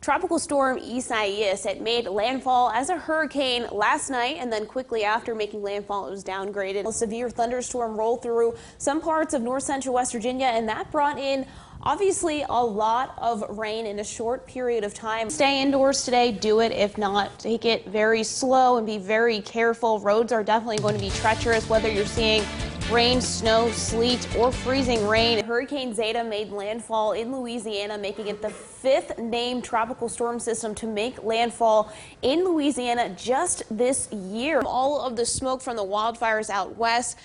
Tropical storm Isaias, it made landfall as a hurricane last night, and then quickly after making landfall, it was downgraded. A severe thunderstorm rolled through some parts of north central West Virginia, and that brought in obviously a lot of rain in a short period of time. Stay indoors today, do it. If not, take it very slow and be very careful. Roads are definitely going to be treacherous, whether you're seeing rain, snow, sleet, or freezing rain. Hurricane Zeta made landfall in Louisiana, making it the fifth named tropical storm system to make landfall in Louisiana just this year. All of the smoke from the wildfires out west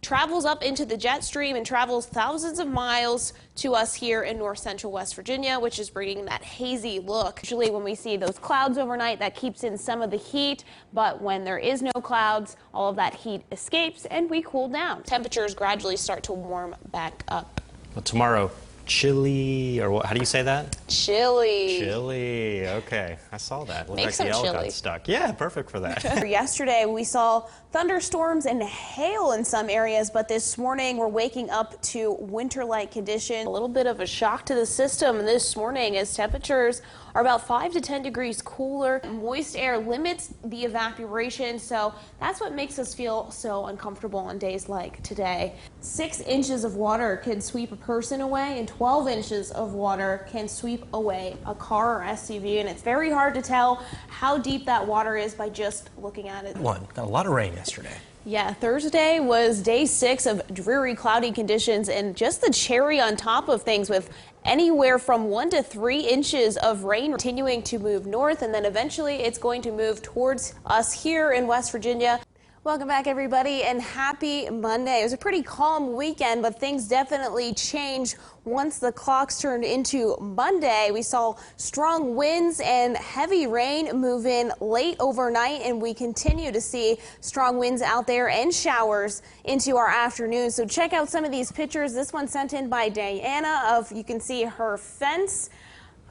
travels up into the jet stream and travels thousands of miles to us here in north central West Virginia, which is bringing that hazy look. Usually when we see those clouds overnight, that keeps in some of the heat, but when there is no clouds, all of that heat escapes and we cool down. Temperatures gradually start to warm back up. Well, tomorrow, chilly, or what, how do you say that? Chilly. Chilly, okay. I saw that. Looked like the L got stuck. Yeah, perfect for that. Yesterday, we saw thunderstorms and hail in some areas, but this morning we're waking up to winter-like conditions. A little bit of a shock to the system this morning as temperatures are about 5 to 10 degrees cooler. Moist air limits the evaporation, so that's what makes us feel so uncomfortable on days like today. 6 inches of water can sweep a person away, and 12 inches of water can sweep away a car or SUV, and it's very hard to tell how deep that water is by just looking at it. Got a lot of rain yesterday. Yeah, Thursday was day 6 of dreary, cloudy conditions, and just the cherry on top of things with anywhere from 1 to 3 inches of rain continuing to move north, and then eventually it's going to move towards us here in West Virginia. Welcome back, everybody, and happy Monday. It was a pretty calm weekend, but things definitely changed once the clocks turned into Monday. We saw strong winds and heavy rain move in late overnight, and we continue to see strong winds out there and showers into our afternoon. So check out some of these pictures. This one sent in by Diana you can see her fence.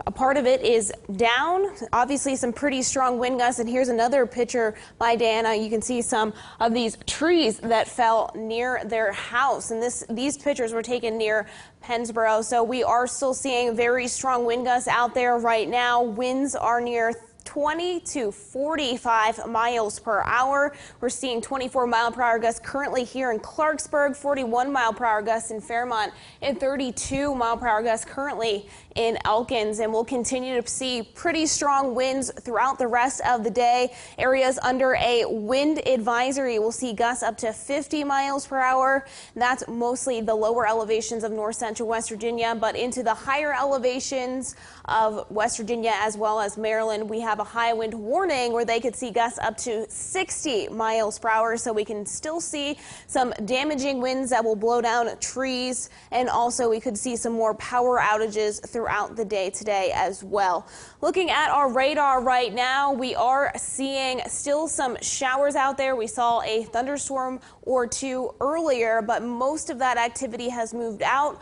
A part of it is down, obviously some pretty strong wind gusts, and here's another picture by Diana. You can see some of these trees that fell near their house, and these pictures were taken near Pennsboro, so we are still seeing very strong wind gusts out there right now. Winds are near 20 to 45 miles per hour. We're seeing 24-mile-per-hour gusts currently here in Clarksburg, 41-mile-per-hour gusts in Fairmont, and 32-mile-per-hour gusts currently in Elkins. And we'll continue to see pretty strong winds throughout the rest of the day. Areas under a wind advisory will see gusts up to 50 miles per hour. That's mostly the lower elevations of north central West Virginia, but into the higher elevations of West Virginia as well as Maryland, we have a high wind warning where they could see gusts up to 60 miles per hour. So we can still see some damaging winds that will blow down trees, and also we could see some more power outages throughout the day today as well. Looking at our radar right now, we are seeing still some showers out there. We saw a thunderstorm or two earlier, but most of that activity has moved out.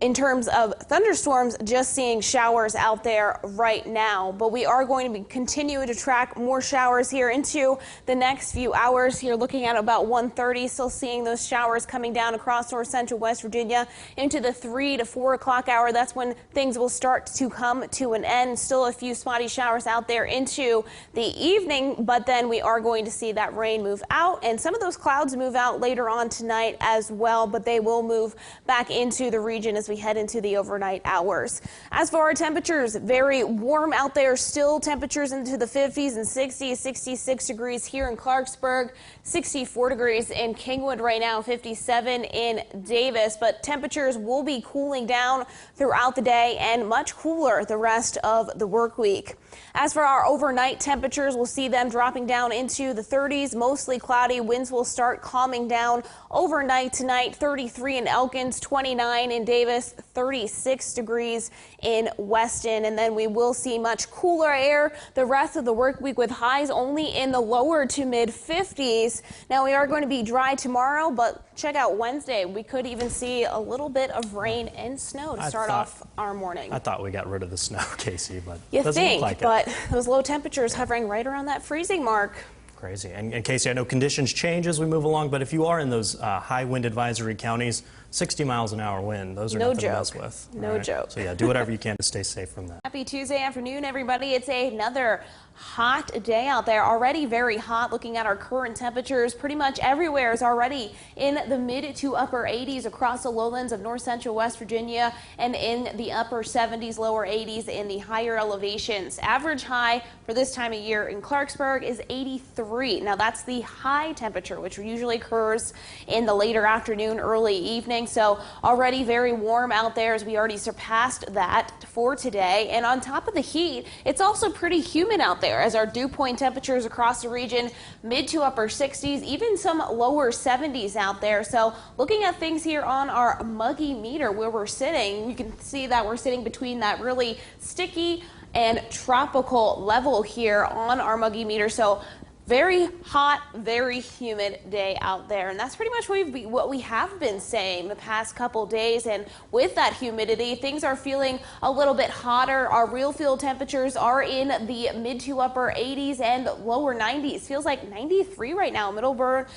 In terms of thunderstorms, just seeing showers out there right now, but we are going to continue to track more showers here into the next few hours. Here looking at about 1:30, still seeing those showers coming down across north central West Virginia into the 3 to 4 o'clock hour. That's when things will start to come to an end. Still a few spotty showers out there into the evening, but then we are going to see that rain move out, and some of those clouds move out later on tonight as well, but they will move back into the region as we head into the overnight hours. As for our temperatures, very warm out there still. Temperatures into the 50s and 60s, 66 degrees here in Clarksburg, 64 degrees in Kingwood right now, 57 in Davis. But temperatures will be cooling down throughout the day and much cooler the rest of the work week. As for our overnight temperatures, we'll see them dropping down into the 30s, mostly cloudy. Winds will start calming down overnight tonight. 33 in Elkins, 29 in Davis, 36 degrees in Weston, and then we will see much cooler air the rest of the work week with highs only in the lower to mid 50s. Now we are going to be dry tomorrow, but check out Wednesday. We could even see a little bit of rain and snow to start off our morning. I thought we got rid of the snow, Kasey, but you doesn't think, look like but it. those low temperatures hovering right around that freezing mark. Crazy. And Kasey, I know conditions change as we move along, but if you are in those high wind advisory counties, 60 miles an hour wind. Those are No nothing to joke. mess with. No joke. So yeah, do whatever you can to stay safe from that. Happy Tuesday afternoon, everybody. It's another hot day out there. Already very hot. Looking at our current temperatures, pretty much everywhere is already in the mid to upper 80s across the lowlands of north central West Virginia and in the upper 70s, lower 80s in the higher elevations. Average high for this time of year in Clarksburg is 83. Now that's the high temperature, which usually occurs in the later afternoon, early evening. So already very warm out there as we already surpassed that for today. And on top of the heat, it's also pretty humid out there as our dew point temperatures across the region mid to upper 60s, even some lower 70s out there. So looking at things here on our muggy meter where we're sitting, you can see that we're sitting between that really sticky and tropical level here on our muggy meter. So very hot, very humid day out there, and that's pretty much what we have been saying the past couple days. And with that humidity, things are feeling a little bit hotter. Our real field temperatures are in the mid to upper 80s and lower 90s. Feels like 93 right now, Middleburg,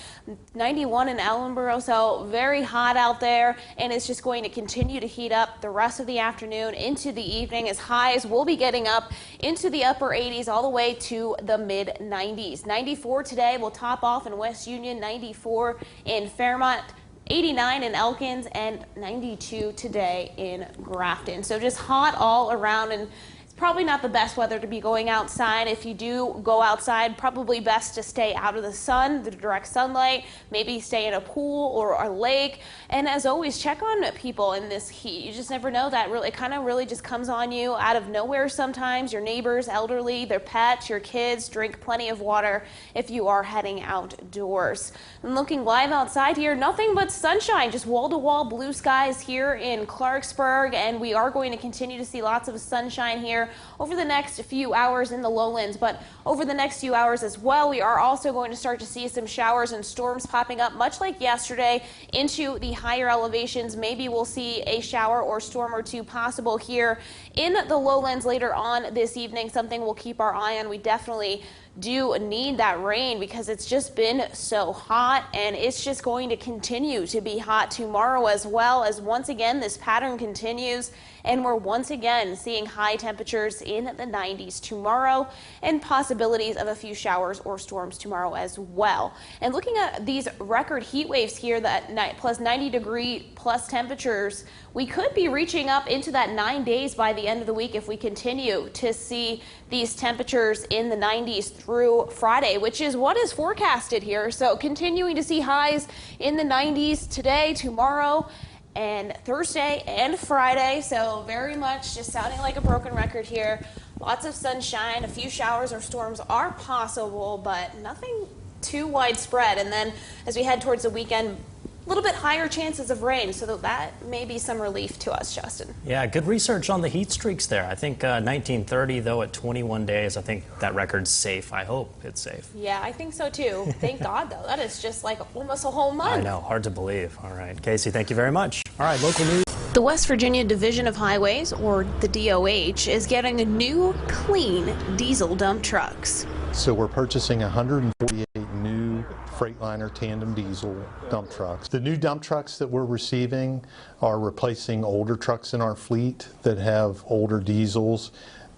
91 in Ellenboro. So very hot out there, and it's just going to continue to heat up the rest of the afternoon into the evening as highs will be getting up into the upper 80s all the way to the mid 90s. 94 today will top off in West Union, 94 in Fairmont, 89 in Elkins, and 92 today in Grafton. So just hot all around, and probably not the best weather to be going outside. If you do go outside, probably best to stay out of the sun, the direct sunlight, maybe stay in a pool or a lake. And as always, check on people in this heat. You just never know. That really kind of really just comes on you out of nowhere sometimes. Your neighbors, elderly, their pets, your kids, drink plenty of water if you are heading outdoors. And looking live outside here, nothing but sunshine, just wall-to-wall blue skies here in Clarksburg, and we are going to continue to see lots of sunshine here over the next few hours in the lowlands. But over the next few hours as well, we are also going to start to see some showers and storms popping up, much like yesterday, into the higher elevations. Maybe we'll see a shower or storm or two possible here in the lowlands later on this evening. Something we'll keep our eye on. We definitely do need that rain because it's just been so hot, and it's just going to continue to be hot tomorrow as well, as once again this pattern continues, and we're once again seeing high temperatures in the 90s tomorrow and possibilities of a few showers or storms tomorrow as well. And looking at these record heat waves here, that plus 90-degree plus temperatures, we could be reaching up into that 9 days by the end of the week if we continue to see these temperatures in the 90s through Friday, which is what is forecasted here. So continuing to see highs in the 90s today, tomorrow, and Thursday and Friday. So very much just sounding like a broken record here. Lots of sunshine, a few showers or storms are possible, but nothing too widespread. And then as we head towards the weekend, a little bit higher chances of rain, so that may be some relief to us, Justin. Yeah, good research on the heat streaks there. I think 1930, though, at 21 days, I think that record's safe. I hope it's safe. Yeah, I think so, too. Thank God, though. That is just like almost a whole month. I know, hard to believe. All right, Kasey, thank you very much. All right, local news. The West Virginia Division of Highways, or the DOH, is getting new, clean diesel dump trucks. So we're purchasing 148 new Freightliner tandem diesel dump trucks. The new dump trucks that we're receiving are replacing older trucks in our fleet that have older diesels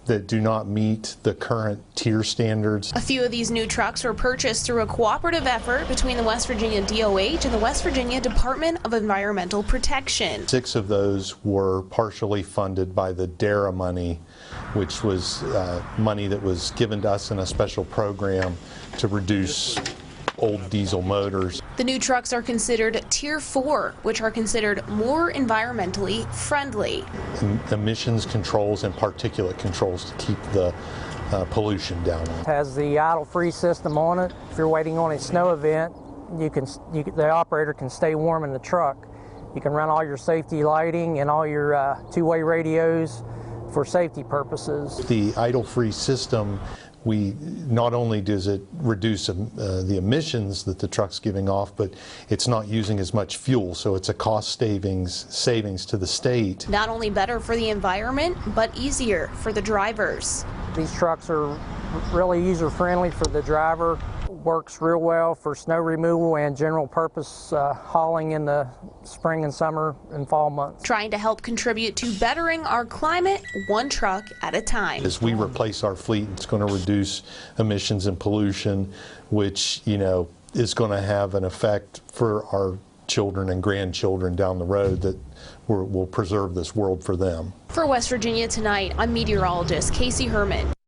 that do not meet the current tier standards. A few of these new trucks were purchased through a cooperative effort between the West Virginia DOH and the West Virginia Department of Environmental Protection. 6 of those were partially funded by the DARA money, which was money that was given to us in a special program to reduce old diesel motors. The new trucks are considered Tier 4, which are considered more environmentally friendly. Emissions controls and particulate controls to keep the pollution down. It has the idle-free system on it. If you're waiting on a snow event, the operator can stay warm in the truck. You can run all your safety lighting and all your two-way radios for safety purposes. The idle-free system, not only does it reduce the emissions that the truck's giving off, but it's not using as much fuel, so it's a cost savings to the state. Not only better for the environment, but easier for the drivers. These trucks are really user-friendly for the driver. works real well for snow removal and general purpose hauling in the spring and summer and fall months. Trying to help contribute to bettering our climate one truck at a time. As we replace our fleet, it's going to reduce emissions and pollution, which, you know, is going to have an effect for our children and grandchildren down the road that will preserve this world for them. For West Virginia Tonight, I'm meteorologist Kasey Herman.